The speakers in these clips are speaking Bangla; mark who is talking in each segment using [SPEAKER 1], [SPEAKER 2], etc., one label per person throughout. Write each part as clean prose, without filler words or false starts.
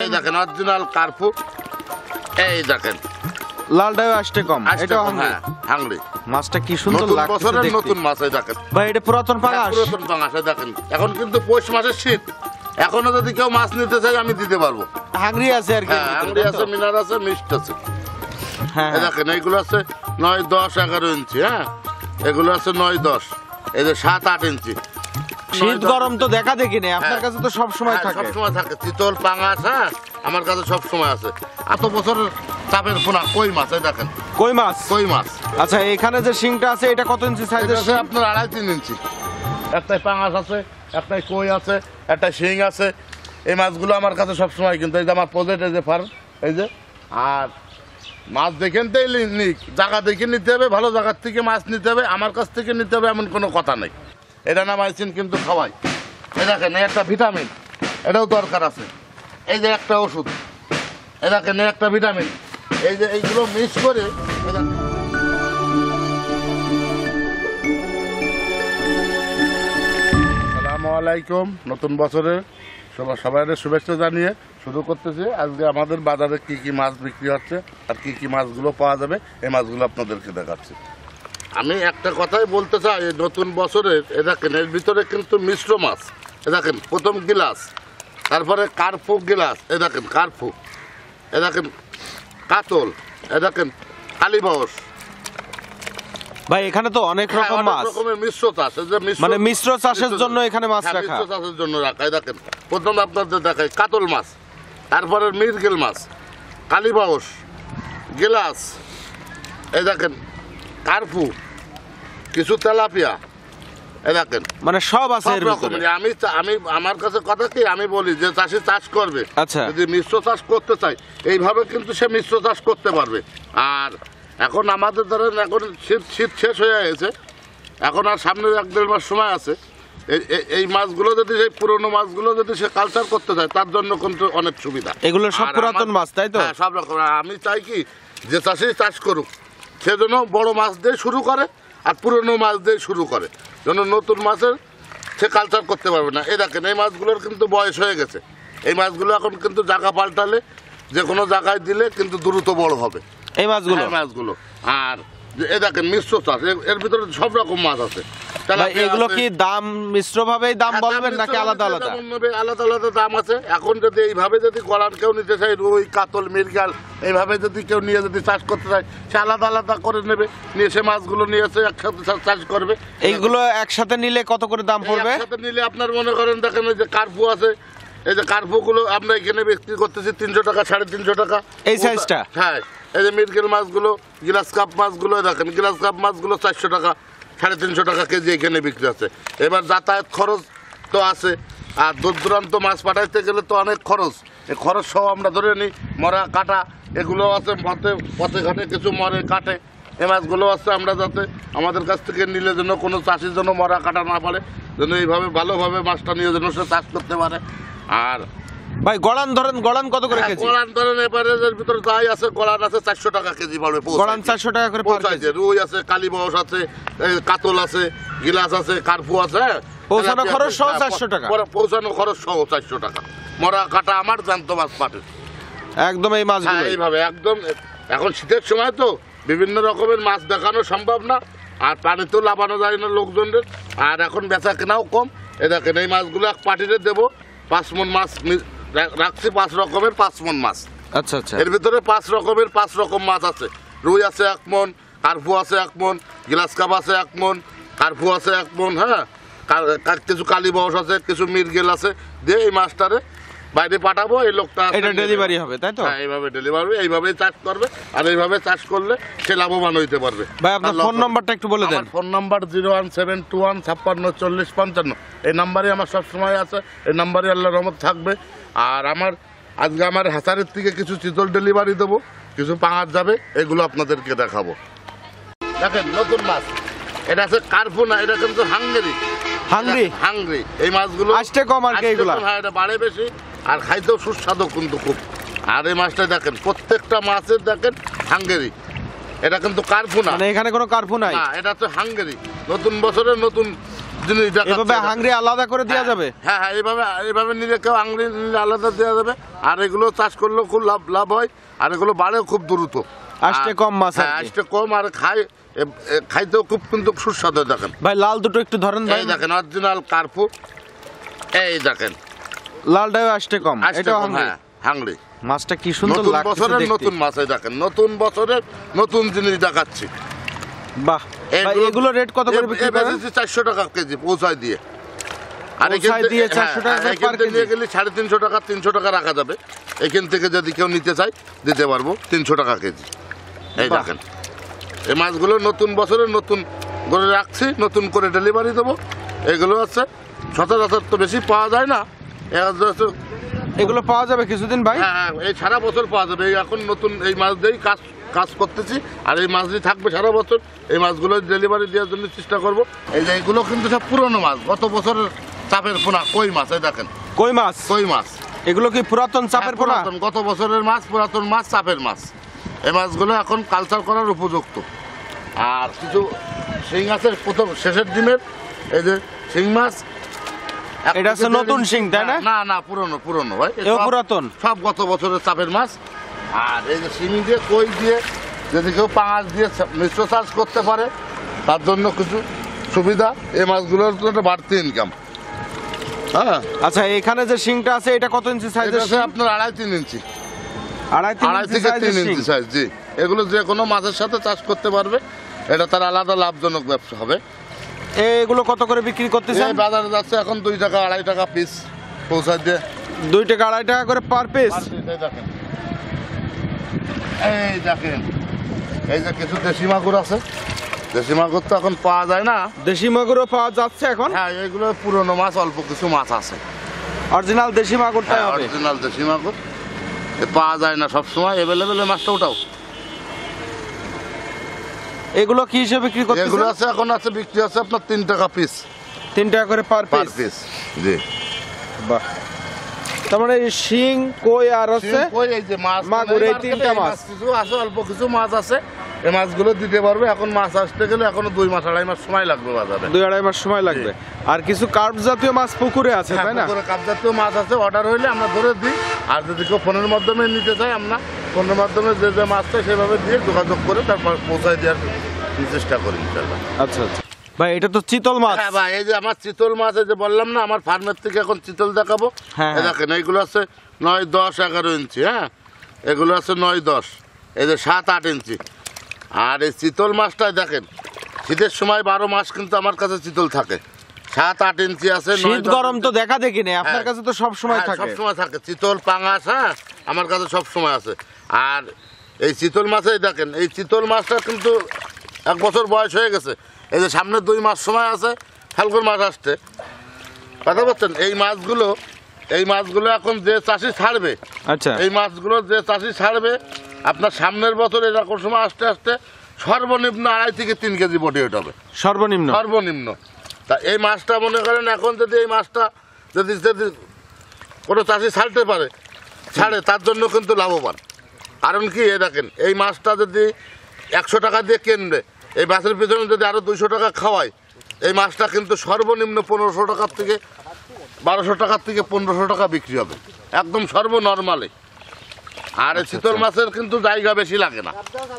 [SPEAKER 1] এই দেখেন অরিজিনাল কার্পু, এই দেখেন
[SPEAKER 2] লালটাও আসতে কম, এটা
[SPEAKER 1] হাংরি
[SPEAKER 2] মাছটা কি সুন্দর লাগছে
[SPEAKER 1] বছরের
[SPEAKER 2] দেখতে।
[SPEAKER 1] নতুন মাছ, এই দেখেন
[SPEAKER 2] ভাই এটা পুরাতন পাঙাশ,
[SPEAKER 1] পুরাতন পাঙাশ। এই দেখেন এখন কিন্তু পৌষ মাসের শীত, এখনো যদি কেউ মাছ নিতে চাই আমি দিতে পারবো।
[SPEAKER 2] হাংরি আছে আর কি,
[SPEAKER 1] হ্যাঁ হাংরি আছে, মিনার আছে, মিষ্ট আছে।
[SPEAKER 2] হ্যাঁ
[SPEAKER 1] এই দেখেন এইগুলো আছে 9, 10, 11 ইঞ্চি। হ্যাঁ এগুলো আছে 9, 10, এই যে 7, 8 ইঞ্চি।
[SPEAKER 2] শীত গরম তো দেখা দেখি নেই, আপনার কাছে তো সব সময় থাকে।
[SPEAKER 1] সব সময় থাকে চিতল পাঙাশ। হ্যাঁ আমার কাছে সব সময় আছে। এত বছরের চাপের পোনা কই মাছ, এই দেখেন
[SPEAKER 2] কই মাছ।
[SPEAKER 1] কই মাছ।
[SPEAKER 2] আচ্ছা এখানে যে শিংটা আছে এটা কত ইঞ্চি সাইজের?
[SPEAKER 1] আছে আপনার 2.5, 3 ইঞ্চি। একটাই পাঙাশ আছে, একটাই কই আছে, একটা শিং আছে। এই মাছগুলো আমার কাছে সব সময়, কিন্তু এই যে আমার প্রজেক্ট, এই যে ফার্ম, এই যে। আর মাছ দেখেন তো নিক, জায়গা দেখে নিতে হবে, ভালো জায়গার থেকে মাছ নিতে হবে, আমার কাছ থেকে নিতে হবে এমন কোনো কথা নেই। এটা নামাইছেন কিন্তু খাওয়াই। এই দেখেন এই একটা ভিটামিন, এটাও দরকার আছে। এই যে একটা ওষুধ, এই দেখেন এই একটা ভিটামিন। এই যে এইগুলো মিক্স করে আসসালামু আলাইকুম। নতুন বছরের সবাই শুভেচ্ছা জানিয়ে শুরু করতেছি। আজকে আমাদের বাজারে কি কি মাছ বিক্রি হচ্ছে আর কি কি মাছগুলো পাওয়া যাবে, এই মাছগুলো আপনাদেরকে দেখাচ্ছি। আমি একটা কথাই বলতে চাই, এই নতুন বছরের এ দেখেন এর ভিতরে কিন্তু মিশ্র মাছ। এ দেখেন প্রথম গিলাস, তারপরে কার্পু গিলাস, এ দেখেন কার্পু, এ দেখেন কাতল, এ দেখেন কালীবাউস।
[SPEAKER 2] ভাই এখানে তো অনেক রকম মাছ,
[SPEAKER 1] রকমের মিশ্র চাষ,
[SPEAKER 2] মানে মিশ্র চাষের জন্য এখানে মাছ রাখা।
[SPEAKER 1] মিশ্র চাষের জন্য রাখা। এই দেখেন প্রথম আপনাদের দেখায় কাতল মাছ, তারপরে মিরগেল মাছ, কালীবাউস, গিলাস, এই দেখেন কার্পু, কিছু তেলাপিয়া, এই দেখেন
[SPEAKER 2] মানে সব আছে
[SPEAKER 1] সব
[SPEAKER 2] এর ভিতরে।
[SPEAKER 1] রকমের। আমি আমার কাছে কথা কি, আমি বলি যে চাষি চাষ করবে,
[SPEAKER 2] আচ্ছা
[SPEAKER 1] যদি মিশ্র চাষ করতে চাই এইভাবে কিন্তু সে মিশ্র চাষ করতে পারবে। আর এখন আমাদের ধরেন এখন শীত শেষ হয়ে গেছে, এখন আর সামনে 1-1.5 মাস সময় আছে। এই মাছগুলো যদি, এই পুরনো মাছগুলো যদি সে কালচার করতে চায় তার জন্য কিন্তু অনেক সুবিধা।
[SPEAKER 2] এগুলো সব পুরাতন মাছ, তাই তো?
[SPEAKER 1] হ্যাঁ সব রকম। আমি চাই কি যে চাষি চাষ করুক সেজন্য বড় মাছ দিয়ে শুরু করে আর পুরনো মাছ দিয়ে শুরু করে, যেন নতুন মাছের সে কালচার করতে পারবে না। এই দেখেন এই মাছগুলোর কিন্তু বয়স হয়ে গেছে। এই মাছগুলো এখন কিন্তু জায়গা পাল্টালে যে কোনো জায়গায় দিলে কিন্তু দ্রুত বড় হবে
[SPEAKER 2] এই
[SPEAKER 1] মাছগুলো। আর এই দেখেন মিশ্র চাষ, এর ভিতরে সব রকম মাছ আছে।
[SPEAKER 2] এগুলো কি দাম মিশ্র ভাবেই দাম বলবেন নাকি আলাদা আলাদা?
[SPEAKER 1] আলাদা আলাদা দাম আছে। এখন যদি এইভাবে যদি গলান কেউ নিতে চাই, রুই, কাতল, মৃগেল, এইভাবে যদি কেউ নিয়ে যদি চাষ করতে চায় সে আলাদা আলাদা করে নেবে, নিয়ে সে মাছগুলো নিয়ে এসে একসাথে চাষ করবে।
[SPEAKER 2] এইগুলো একসাথে নিলে কত করে দাম পড়বে?
[SPEAKER 1] একসাথে নিলে আপনার মনে করেন দেখেন এই যে কার্পু আছে, এই যে কার্পুগুলো আমরা এখানে বিক্রি করতেছি 300 টাকা, 350 টাকা
[SPEAKER 2] এই সাইজটা।
[SPEAKER 1] হ্যাঁ এই যে মৃগেল মাছগুলো, গিলাস কাপ মাছগুলো দেখেন, গিলাস কাপ মাছগুলো 400 টাকা, 350 টাকা কেজি এখানে বিক্রি আছে। এবার যাতায়াত খরচ তো আছে, আর দূর দূরান্ত মাছ পাঠাইতে গেলে তো অনেক খরচ। এই খরচ সহ আমরা ধরে নিই। মরা কাটা এগুলো আছে, পথে ঘাটে কিছু মরে কাটে, এই মাছগুলো আছে। আমরা যাতে আমাদের কাছ থেকে নিলে যেন কোনো চাষির জন্য মরা কাটা না পারে, যেন এইভাবে ভালোভাবে মাছটা নিয়ে যেন সে চাষ করতে পারে। আর
[SPEAKER 2] ভাই গড়ান ধরেন, গড়ান কত করে কেজি?
[SPEAKER 1] গড়ান ধরেন এবারে এর ভিতরে যাই আছে, গড়ান আছে 400 টাকা কেজি পড়বে।
[SPEAKER 2] গড়ান 400 টাকা করে
[SPEAKER 1] পৌঁছাইছে। রুই আছে, কালীবাউস আছে, কাতল আছে, গিলাস আছে, কার্পু আছে।
[SPEAKER 2] পৌঁছানো খরচ সহ 400 টাকা।
[SPEAKER 1] পৌঁছানো খরচ সহ 400 টাকা। মরা কাটা আমার জ্যান্ত মাছ পাটে
[SPEAKER 2] একদম এই মাছগুলো
[SPEAKER 1] এইভাবে একদম। এখন শীতের সময় তো বিভিন্ন রকমের মাছ দেখানো সম্ভব না, আর পানিতেও লাগানো যায় না লোকজনদের, আর এখন বেচা কেনাও কম। এ দেখেন এই মাছগুলো এক পাটিতে দেবো। 5 মণ মাছ রাখছি, 5 রকমের 5 মণ মাছ।
[SPEAKER 2] আচ্ছা আচ্ছা।
[SPEAKER 1] এর ভিতরে 5 রকমের 5 রকম মাছ আছে। রুই আছে 1 মণ, কার্পু আছে 1 মণ, গিলাস কাপ আছে 1 মণ, কার্পু আছে 1 মণ। হ্যাঁ কিছু কালীবাউস আছে, কিছু মৃগেল আছে। দিয়ে এই মাছটারে বাইরে পাঠাবো, এই লোকটা
[SPEAKER 2] এটা ডেলিভারি হবে, তাই তো?
[SPEAKER 1] হ্যাঁ এইভাবে ডেলিভারি, এইভাবেই চাষ করবে। আর এইভাবে চাষ করলে সে লাভবান হইতে পারবে।
[SPEAKER 2] ভাই আপনার ফোন নাম্বারটা একটু বলে দেন।
[SPEAKER 1] Phone number 01721564055। এই নাম্বারে আমার সবসময় আছে, এই নাম্বারে আল্লাহর রহমত থাকবে। আর আজকে আমার হাসারের থেকে কিছু চিতল ডেলিভারি দেবো, কিছু পাঙাশ যাবে, এগুলো আপনাদেরকে দেখাবো। দেখেন নতুন মাছ, এটা আছে কার্পু না, এটা কিন্তু হাঙ্গেরি। হাঙ্গরি এই মাছগুলো
[SPEAKER 2] আসতে কম আর কি এগুলা।
[SPEAKER 1] হ্যাঁ এটা বাড়ে বেশি, আর খাইতেও সুস্বাদু কিন্তু খুব। আর এই মাছটা দেখেন প্রত্যেকটা মাছের দেখেন হাঙ্গেরি, এটা কিন্তু কার্পু না।
[SPEAKER 2] মানে এখানে কোনো কার্পু নাই?
[SPEAKER 1] না, এটা তো হাঙ্গেরি। নতুন বছরের নতুন জিনিস দেখাচ্ছি
[SPEAKER 2] এভাবে
[SPEAKER 1] এটা।
[SPEAKER 2] হাংরি আলাদা করে দেওয়া যাবে?
[SPEAKER 1] হ্যাঁ হ্যাঁ, এইভাবে নিলে কেউ আংড়ি নিলে আলাদা দেওয়া যাবে। আর এগুলো চাষ করলেও খুব লাভ হয়, আর এগুলো বাড়েও খুব দ্রুত।
[SPEAKER 2] আসতে কম মাছ আর
[SPEAKER 1] হ্যাঁ,
[SPEAKER 2] কি।
[SPEAKER 1] আসতে কম, আর খাইতেও খুব কিন্তু সুস্বাদু। দেখেন
[SPEAKER 2] ভাই লাল দুটো একটু ধরেন ভাই।
[SPEAKER 1] এই দেখেন অরিজিনাল কার্পু, এই দেখেন
[SPEAKER 2] লালটাও আসতে কম,
[SPEAKER 1] আসতে
[SPEAKER 2] এটাও
[SPEAKER 1] কম,
[SPEAKER 2] হাংরি।
[SPEAKER 1] হ্যাঁ হাংড়ি।
[SPEAKER 2] মাছটা কি সুন্দর
[SPEAKER 1] নতুন
[SPEAKER 2] লাগছে
[SPEAKER 1] বছরের
[SPEAKER 2] দেখতে।
[SPEAKER 1] নতুন মাছ, এই দেখেন নতুন বছরের নতুন জিনিস দেখাচ্ছি।
[SPEAKER 2] বাহ ভাই, এগুলো রেট কত করে বিক্রি করেন?
[SPEAKER 1] 400 টাকা কেজি পৌঁছায় দিয়ে। আর
[SPEAKER 2] পৌঁছায় দিয়ে 400 টাকা করে
[SPEAKER 1] এখান
[SPEAKER 2] per
[SPEAKER 1] থেকে নিয়ে
[SPEAKER 2] কেজি।
[SPEAKER 1] গেলে 350 টাকা 300 টাকা রাখা যাবে। এখান থেকে যদি কেউ নিতে চায় দিতে পারবো 300 টাকা কেজি। এই
[SPEAKER 2] বাহ।
[SPEAKER 1] দেখেন এই মাছগুলো নতুন বছরের নতুন করে রাখছি, নতুন করে ডেলিভারি দেবো। এগুলো আছে সচরাচর তো বেশি পাওয়া যায় না।
[SPEAKER 2] এগুলো পাওয়া যাবে কিছুদিন ভাই?
[SPEAKER 1] হ্যাঁ হ্যাঁ, এই সারা বছর পাওয়া যাবে। এই এখন নতুন এই মাছ দিয়েই কাজ করতেছি, আর এই মাছ দিয়ে থাকবে সারা বছর। এই মাছগুলো ডেলিভারি দেওয়ার জন্য চেষ্টা করব। এই যে এগুলো কিন্তু সব পুরনো মাছ, গত বছরের চাপের পোনা কই মাছ। এই দেখেন
[SPEAKER 2] কই মাছ?
[SPEAKER 1] কই মাছ
[SPEAKER 2] এগুলো কি পুরাতন চাপের পোনা?
[SPEAKER 1] পুরাতন, গত বছরের মাছ, পুরাতন মাছ, চাপের মাছ। এই মাছগুলো এখন কালচার করার উপযুক্ত। আর কিছু শিং আছে প্রথম শেষের দিনের, এই যে শিং মাছ।
[SPEAKER 2] এটা হচ্ছে নতুন শিং, তাই না?
[SPEAKER 1] না না, পুরনো ভাই,
[SPEAKER 2] এও পুরাতন?
[SPEAKER 1] সব গত বছরের চাপের মাছ। আর এই যে শিং দিয়ে কই দিয়ে যদি কেউ পাঙাশ দিয়ে মিশ্র চাষ করতে পারে, তার জন্য কিছু সুবিধা। এই মাছগুলোর তো একটা বাড়তি ইনকাম। হ্যাঁ,
[SPEAKER 2] আচ্ছা, এখানে যে শিংটা আছে এটা কত ইঞ্চি
[SPEAKER 1] এটা
[SPEAKER 2] সাইজের?
[SPEAKER 1] আছে আপনার 2.5-3 ইঞ্চি,
[SPEAKER 2] আড়াই
[SPEAKER 1] 2.5 থেকে 3 ইঞ্চি সাইজ। জি, এগুলো যে কোনো মাছের সাথে চাষ করতে পারবে, এটা তার আলাদা লাভজনক ব্যবসা হবে।
[SPEAKER 2] এগুলো কত করে বিক্রি করতেছেন?
[SPEAKER 1] এই বাজারে যাচ্ছে এখন 2 টাকা 2.5 টাকা পিস পৌঁছায় দিয়ে।
[SPEAKER 2] 2 টাকা 2.5 টাকা করে পার পিস।
[SPEAKER 1] এই দেখেন এই যে কিছু দেশি মাগুর আছে। দেশি মাগুর তো এখন পাওয়া যায় না।
[SPEAKER 2] দেশি মাগুরও পাওয়া যাচ্ছে এখন?
[SPEAKER 1] হ্যাঁ, এগুলো পুরনো মাছ, অল্প কিছু মাছ আছে।
[SPEAKER 2] অরিজিনাল দেশি মাগুরটাই হবে?
[SPEAKER 1] অরিজিনাল দেশি মাগুর পাওয়া যায় না সব সময় অ্যাভেলেবেল। মাছটা ওটাও।
[SPEAKER 2] এগুলো কি হিসেবে বিক্রি করতেছেন?
[SPEAKER 1] এগুলো আছে এখন আছে বিক্রি আছে আপনার 3 টাকা পিস।
[SPEAKER 2] 3 টাকা করে পার
[SPEAKER 1] পার
[SPEAKER 2] পিস?
[SPEAKER 1] পিস। জি।
[SPEAKER 2] বাহ, তার মানে এই শিং, কই আর হচ্ছে
[SPEAKER 1] ওই এই যে মাছ,
[SPEAKER 2] মাগুর, এই
[SPEAKER 1] মার্কেটে
[SPEAKER 2] 3টা
[SPEAKER 1] এই
[SPEAKER 2] মাছ।
[SPEAKER 1] কিছু আছে, অল্প কিছু মাছ আছে। এই মাছগুলো দিতে পারবে। এখন মাছ আসতে গেলে এখনো 2 মাস 2.5 মাস সময় লাগবে বাজারে।
[SPEAKER 2] 2-2.5 মাস সময় লাগবে। আর কিছু কার্প জাতীয় মাছ পুকুরে আছে,
[SPEAKER 1] হ্যাঁ,
[SPEAKER 2] তাই না?
[SPEAKER 1] পুকুরে কাপ জাতীয় মাছ আছে, অর্ডার হইলে আমরা ধরে দিই। আর যদি কেউ ফোনের মাধ্যমে নিতে চাই, আমরা ফোনের মাধ্যমে যে যে মাছ চাই সেভাবে দিয়ে যোগাযোগ করে তারপর পৌঁছায় দেওয়ার চেষ্টা করি ইনশাআল্লাহ।
[SPEAKER 2] আচ্ছা আচ্ছা ভাই, এটা তো চিতল মাছ।
[SPEAKER 1] হ্যাঁ ভাই, এই যে আমার চিতল মাছ, এই যে বললাম না আমার ফার্মের থেকে এখন চিতল দেখাবো।
[SPEAKER 2] হ্যাঁ,
[SPEAKER 1] এই দেখেন এইগুলো আছে 9, 10, 11 ইঞ্চি। হ্যাঁ, এগুলো আছে 9, 10, এই যে 7, 8 ইঞ্চি। আর এই চিতল মাছটাই দেখেন শীতের সময় 12 মাস কিন্তু আমার কাছে চিতল থাকে। 7, 8 ইঞ্চি আছে। 9,
[SPEAKER 2] শীত
[SPEAKER 1] 10
[SPEAKER 2] গরম তো দেখা দেখি নেই, আপনার
[SPEAKER 1] হ্যাঁ।
[SPEAKER 2] কাছে তো সব সময় থাকে।
[SPEAKER 1] সব সময় থাকে চিতল, পাঙাশ। হ্যাঁ, আমার কাছে সব সময় আছে। আর এই চিতল মাছেই দেখেন, এই চিতল মাছটা কিন্তু 1 বছর বয়স হয়ে গেছে। এই যে সামনে 2 মাস সময় আছে ফাল্গুন মাস আসতে, কথা বলছেন। এই মাছগুলো এখন যে চাষি ছাড়বে,
[SPEAKER 2] আচ্ছা,
[SPEAKER 1] এই মাছগুলো যে চাষি ছাড়বে আপনার সামনের বছর এরকম সময় আসতে আসতে সর্বনিম্ন 2.5 থেকে 3 কেজি বডি ওয়েট হবে, সর্বনিম্ন। তা এই মাছটা মনে করেন এখন যদি এই মাছটা যদি কোনো চাষি ছাড়ে তার জন্য কিন্তু লাভবান। কারণ কি, এ দেখেন এই মাছটা যদি 100 টাকা দিয়ে কিনবে, এই মাছের পিছনে যদি আরও 200 টাকা খাওয়ায়, এই মাছটা কিন্তু সর্বনিম্ন 1500 টাকার থেকে 1200 টাকার থেকে 1500 টাকা বিক্রি হবে, একদম সর্বনর্মালে। আর এই চিতল মাছের কিন্তু জায়গা বেশি লাগে না,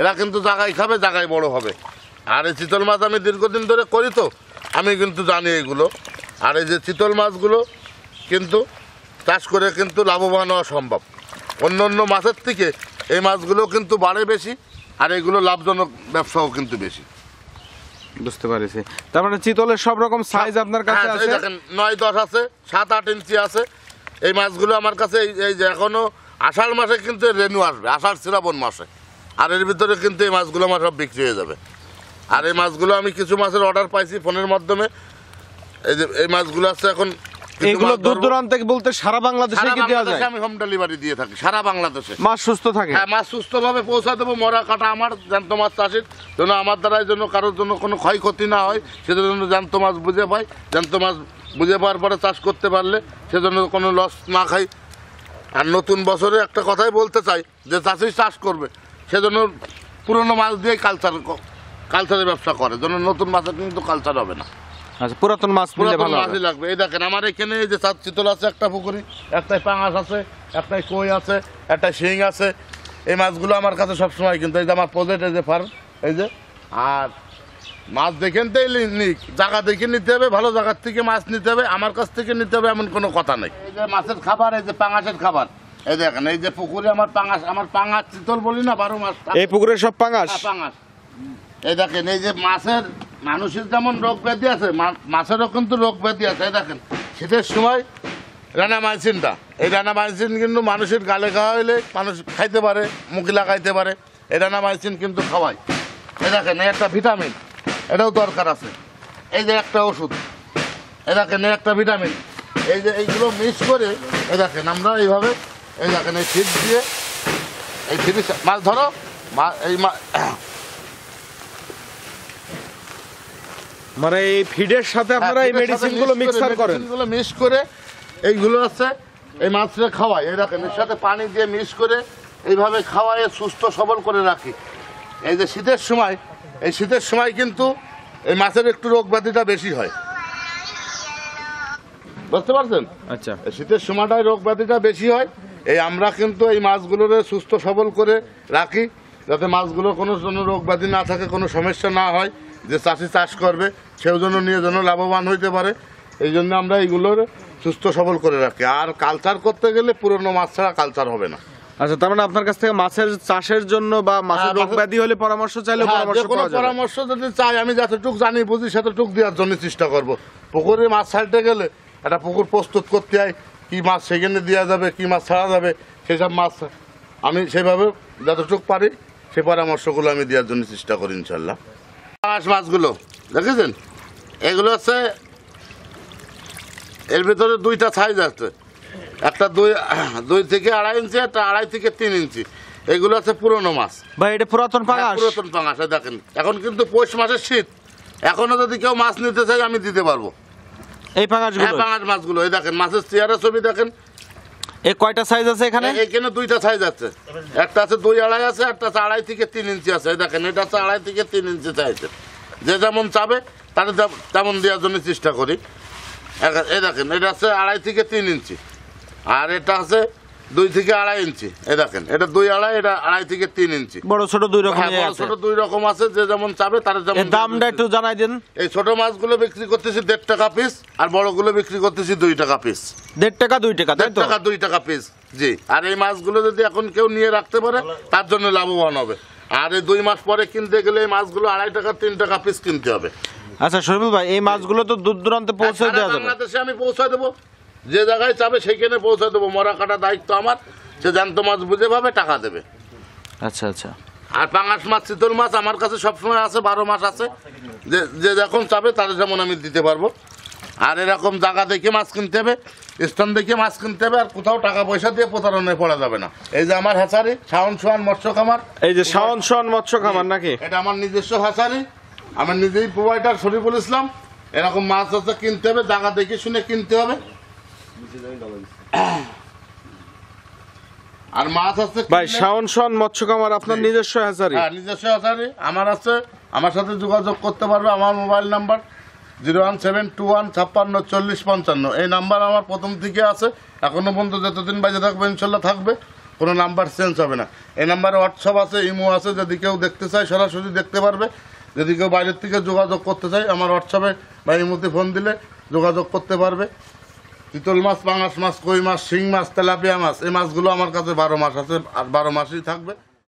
[SPEAKER 1] এরা কিন্তু জায়গায় খাবে, জায়গায় বড় হবে। আর এই চিতল মাছ আমি দীর্ঘদিন ধরে করি, তো আমি কিন্তু জানি এগুলো। আর এই যে চিতল মাছগুলো কিন্তু চাষ করে কিন্তু লাভবান হওয়া সম্ভব। অন্য মাছের থেকে এই মাছগুলো কিন্তু বাড়ে বেশি, আর এগুলো লাভজনক ব্যবসাও কিন্তু বেশি।
[SPEAKER 2] বুঝতে পারছি। তার মানে চিতলের সব রকম সাইজ আপনার কাছে
[SPEAKER 1] হ্যাঁ,
[SPEAKER 2] আছে?
[SPEAKER 1] এই দেখেন 9, 10 আছে, 7, 8 ইঞ্চি আছে। এই মাছগুলো আমার কাছে এই যে এখনো আষাঢ় মাসে কিন্তু রেনু আসবে, আষাঢ় শ্রাবণ মাসে। আর এর ভিতরে কিন্তু এই মাছগুলো আমার সব বিক্রি হয়ে যাবে। আর এই মাছগুলো আমি কিছু মাছের অর্ডার পাইছি ফোনের মাধ্যমে। এই যে এই মাছগুলো আছে এখন
[SPEAKER 2] এগুলো দূর দূরান্ত থেকে বলতে সারা বাংলাদেশে কি দেওয়া যায়?
[SPEAKER 1] আমি হোম ডেলিভারি দিয়ে থাকি সারা বাংলাদেশে।
[SPEAKER 2] মাছ সুস্থ থাকে?
[SPEAKER 1] হ্যাঁ, মাছ সুস্থভাবে পৌঁছা দেবো। মরা কাটা আমার জ্যান্ত মাছ চাষির জন্য, আমার দ্বারাই জন্য কারোর জন্য কোনো ক্ষয়ক্ষতি না হয়, সেজন্য জ্যান্ত মাছ বুঝে পাই। জ্যান্ত মাছ বুঝে পাওয়ার পরে চাষ করতে পারলে সেজন্য কোনো লস না খাই। আর নতুন বছরে একটা কথাই বলতে চাই, যে চাষি চাষ করবে সেজন্য পুরনো মাছ দিয়ে কালচারের ব্যবসা করে, জন্য নতুন মাছের কিন্তু কালচার হবে না।
[SPEAKER 2] আচ্ছা, পুরাতন মাছ নিলে
[SPEAKER 1] পুরাতন
[SPEAKER 2] ভালো হবে।
[SPEAKER 1] মাছই লাগবে। এই দেখেন আমার এখানে এই যে চার চিতল আছে একটা পুকুরি, একটাই পাঙাশ আছে, একটাই কই আছে, একটা শিং আছে। এই মাছগুলো আমার কাছে সবসময়, কিন্তু এই যে আমার প্রজেক্ট, এই যে ফার্ম, এই যে। আর মাছ দেখেন তো নিক, জায়গা দেখে নিতে হবে, ভালো জায়গার থেকে মাছ নিতে হবে, আমার কাছ থেকে নিতে হবে এমন কোনো কথা নেই। এই যে মাছের খাবার, এই যে পাঙাশের খাবার, এই দেখেন এই যে পুকুরে আমার পাঙাশ, আমার পাঙাশ চিতল বলি না, 12 মাস
[SPEAKER 2] এই পুকুরের সব পাঙাশ।
[SPEAKER 1] পাঙাশ। এই দেখেন এই যে মাছের, মানুষের যেমন রোগ ব্যাধি আছে, মাছেরও কিন্তু রোগ ব্যাধি আছে। এই দেখেন শীতের সময় রানামাইসিনটা, এই রানামাইসিন কিন্তু মানুষের গালে খাওয়া হইলে মানুষ খাইতে পারে, মুখে লাগাইতে পারে। এই রানামাইসিন কিন্তু খাওয়ায়। এই দেখেন এই একটা ভিটামিন, এটাও দরকার আছে। এই যে একটা ওষুধ, এই দেখেন এই একটা ভিটামিন। এই যে এইগুলো মিক্স করে, এই দেখেন আমরা এইভাবে, এই দেখেন এই ফিট দিয়ে, এই ফিট মাছ ধরো, এই
[SPEAKER 2] মানে এই ফিডের সাথে আপনারা এই মেডিসিন গুলো মিক্সার করেন?
[SPEAKER 1] মেডিসিনগুলো মিক্স করে এইগুলো আছে, এই মাছটা খাওয়াই। এই দেখেন এর সাথে পানি দিয়ে মিক্স করে এইভাবে খাওয়াই, সুস্থ সবল করে রাখি। এই যে শীতের সময়, এই শীতের সময় কিন্তু এই মাছের একটু রোগ ব্যাধিটা বেশি হয়, বুঝতে পারছেন?
[SPEAKER 2] আচ্ছা,
[SPEAKER 1] এই শীতের সময়টায় রোগ ব্যাধিটা বেশি হয়। এই আমরা কিন্তু এই মাছগুলোর সুস্থ সবল করে রাখি, যাতে মাছগুলোর কোনো জন্য রোগ ব্যাধি না থাকে, কোনো সমস্যা না হয়, যে চাষি চাষ করবে সেও জন্য নিয়ে যেন লাভবান হইতে পারে। এই জন্য আমরা এইগুলোর সুস্থ সবল করে রাখি। আর কালচার করতে গেলে পুরনো মাছ ছাড়া কালচার হবে না।
[SPEAKER 2] আচ্ছা, তার মানে আপনার কাছ থেকে মাছের চাষের জন্য বা মাছের রোগ ব্যাধি হলে পরামর্শ চাইলে
[SPEAKER 1] হ্যাঁ,
[SPEAKER 2] পরামর্শ
[SPEAKER 1] যে কোনো
[SPEAKER 2] পাওয়া যাবে?
[SPEAKER 1] পরামর্শ যদি চাই, আমি যতটুকু জানি বুঝি সেতটুকু দেওয়ার জন্য চেষ্টা করব। পুকুরে মাছ ছাড়তে গেলে একটা পুকুর প্রস্তুত করতে হয়, কি মাছ সেখানে দেওয়া যাবে, কি মাছ ছাড়া যাবে, সেসব মাছ আমি সেভাবে যতটুকু পারি সেই পরামর্শগুলো আমি দেওয়ার জন্য চেষ্টা করি ইনশাল্লাহ। পাঙাশ মাছগুলো দেখেছেন, এগুলো হচ্ছে, এর ভিতরে দুইটা সাইজ আছে, একটা 2 থেকে 2.5 ইঞ্চি, একটা 2.5 থেকে 3 ইঞ্চি। এগুলো আছে পুরনো মাছ,
[SPEAKER 2] ভাই এটা পুরাতন পাঙাশ?
[SPEAKER 1] পুরাতন পাঙাশ। দেখেন এখন কিন্তু পৌষ মাসের শীত, এখনো যদি কেউ মাছ নিতে চাই আমি দিতে পারবো।
[SPEAKER 2] এই পাঙাশগুলো?
[SPEAKER 1] হ্যাঁ, পাঙাশ মাছগুলো। এই দেখেন মাছের চেহারা ছবি দেখেন।
[SPEAKER 2] এই কয়টা সাইজ আছে এখানে?
[SPEAKER 1] এখানে দুইটা সাইজ আছে, একটা আছে 2.5 আছে, একটা আছে 2.5 থেকে 3 ইঞ্চি আছে। এই দেখেন এটা আছে 2.5 থেকে 3 ইঞ্চি সাইজের। যে যেমন চাবে তার তেমন দেওয়ার জন্য চেষ্টা করি। এই দেখেন এটা আছে 2.5 থেকে 3 ইঞ্চি, আর এটা আছে 2 থেকে 2.5 ইঞ্চি। এই দেখেন এটা 2.5, এটা 2.5 থেকে 3 ইঞ্চি।
[SPEAKER 2] বড় ছোট দুই রকম
[SPEAKER 1] হ্যাঁ, বড় ছোট 2 রকম আছে, যে যেমন চাবে তার যেমন।
[SPEAKER 2] এর দামটা একটু জানাই দেন।
[SPEAKER 1] এই ছোট মাছগুলো বিক্রি করতেছি 1.5 টাকা পিস, আর বড়গুলো বিক্রি করতেছি 2 টাকা পিস।
[SPEAKER 2] 1.5 টাকা 2 টাকা, তাই
[SPEAKER 1] 1.5
[SPEAKER 2] তো?
[SPEAKER 1] টাকা 2 টাকা পিস, জি। আর এই মাছগুলো যদি এখন কেউ নিয়ে রাখতে পারে তার জন্য লাভবান হবে। আর এই 2 মাস পরে কিনতে গেলে এই মাছগুলো 2.5 টাকা 3 টাকা পিস কিনতে হবে।
[SPEAKER 2] আচ্ছা শরীফুল ভাই, এই মাছগুলো তো দূর দূরান্তে পৌঁছে
[SPEAKER 1] সারা
[SPEAKER 2] দেওয়া যাবে?
[SPEAKER 1] বাংলাদেশে আমি পৌঁছে দেবো, যে জায়গায় চাবে সেইখানে পৌঁছে দেবো। মরা কাটা দায়িত্ব আমার, সে জ্যান্ত মাছ বুঝে পাবে, টাকা দেবে।
[SPEAKER 2] আচ্ছা আচ্ছা।
[SPEAKER 1] আর পাঙাশ মাছ, চিতল মাছ আমার কাছে সবসময় আছে, 12 মাস আছে। যে যখন চাবে তার যেমন আমি দিতে পারবো। আর এরকম জায়গা দেখে মাছ কিনতে হবে, স্থান দেখে মাছ কিনতে হবে, আর কোথাও টাকা পয়সা দিয়ে প্রতারণায় পড়া যাবে না। এই যে আমার হ্যাচারি শাওন সোহান মৎস্য খামার,
[SPEAKER 2] এই যে শাওন সোহান মৎস্য খামার নাকি?
[SPEAKER 1] এটা আমার নিজস্ব হ্যাচারি, আমার নিজেই প্রোভাইডার শরীফুল ইসলাম। এরকম মাছ আছে কিনতে হবে, জায়গা দেখে শুনে কিনতে হবে। আর মাছ আছে
[SPEAKER 2] ভাই, শাওন সোহান মৎস্য খামার আপনার নিজস্ব হ্যাচারি?
[SPEAKER 1] হ্যাঁ, নিজস্ব হ্যাচারি আমার আছে। আমার সাথে যোগাযোগ করতে পারবে। আমার মোবাইল নাম্বার 01721564055। এই নাম্বার আমার প্রথম থেকে আছে, এখনো পর্যন্ত যতদিন বাজে থাকবে ইনশাল্লাহ থাকবে, কোনো নাম্বার চেঞ্জ হবে না। এই নাম্বারে হোয়াটসঅ্যাপ আছে, ইমো আছে, যদি কেউ দেখতে চায় সরাসরি দেখতে পারবে। যদি কেউ বাইরের থেকে যোগাযোগ করতে চায় আমার হোয়াটসঅ্যাপে বা ইমোতে ফোন দিলে যোগাযোগ করতে পারবে। চিতল মাছ, পাঙাশ মাছ, কই মাছ, শিং মাছ, তেলাপিয়া মাছ, এই মাছগুলো আমার কাছে 12 মাস আছে, আর 12 মাসই থাকবে।